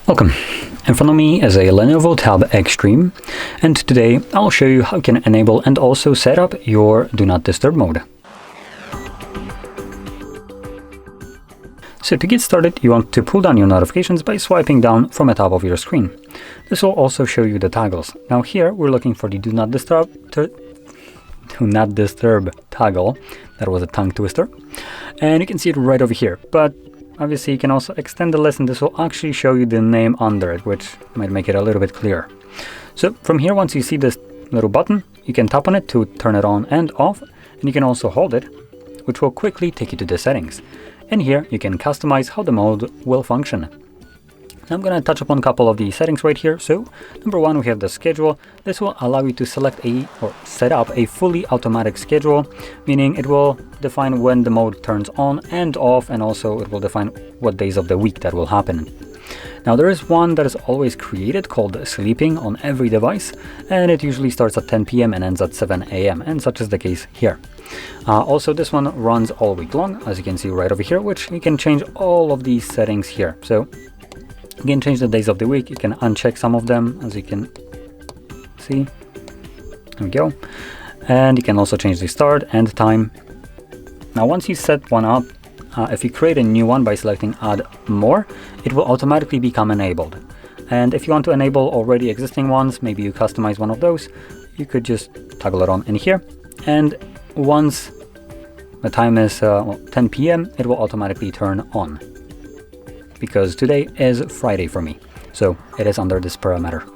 Welcome. In front of me is a LENOVO Tab Extreme, and today I'll show you how you can enable and also set up your Do Not Disturb mode. So to get started, you want to pull down your notifications by swiping down from the top of your screen. This will also show you the toggles. Now here we're looking for the Do Not Disturb toggle. That was a tongue twister. And you can see it right over here, but obviously you can also extend the list and this will actually show you the name under it, which might make it a little bit clearer. So from here, once you see this little button, you can tap on it to turn it on and off, and you can also hold it, which will quickly take you to the settings. And here you can customize how the mode will function. I'm going to touch upon a couple of the settings right here. So number one, we have the schedule. This will allow you to select set up a fully automatic schedule, meaning it will define when the mode turns on and off, and also it will define what days of the week that will happen. Now there is one that is always created called sleeping on every device, and it usually starts at 10 p.m. and ends at 7 a.m. and such is the case here. Also this one runs all week long, as you can see right over here, which you can change all of these settings here. So you can change the days of the week, you can uncheck some of them, as you can see. There we go. And you can also change the start and time. Now once you set one up, if you create a new one by selecting Add More, it will automatically become enabled. And if you want to enable already existing ones, maybe you customize one of those, you could just toggle it on in here. And once the time is 10 p.m., it will automatically turn on, because today is Friday for me, so it is under this parameter.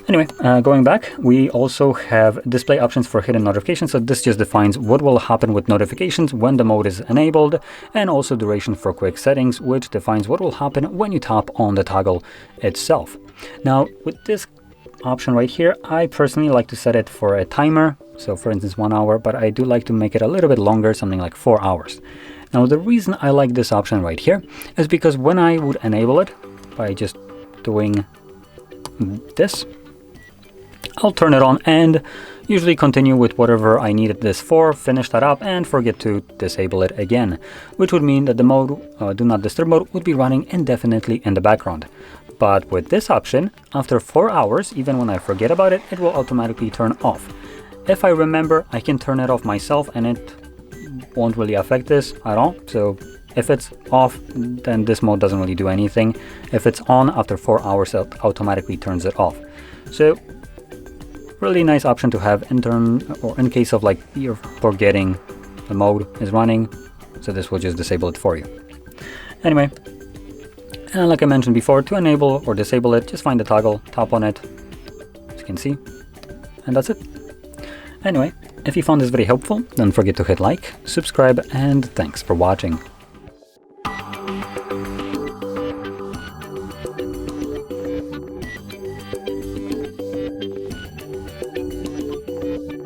Anyway, going back, we also have display options for hidden notifications. So this just defines what will happen with notifications when the mode is enabled, and also duration for quick settings, which defines what will happen when you tap on the toggle itself. Now, with this option right here, I personally like to set it for a timer. So for instance, 1 hour, but I do like to make it a little bit longer, something like 4 hours. Now, the reason I like this option right here is because when I would enable it by just doing this, I'll turn it on and usually continue with whatever I needed this for, finish that up and forget to disable it again, which would mean that the mode, Do Not Disturb mode, would be running indefinitely in the background. But with this option, after 4 hours, even when I forget about it, it will automatically turn off. If I remember, I can turn it off myself and it won't really affect this at all. So if it's off, then this mode doesn't really do anything. If it's on, after 4 hours, it automatically turns it off. So really nice option to have in case of like you're forgetting the mode is running. So this will just disable it for you. Anyway, and like I mentioned before, to enable or disable it, just find the toggle, tap on it, as you can see, and that's it. Anyway, if you found this very helpful, don't forget to hit like, subscribe, and thanks for watching.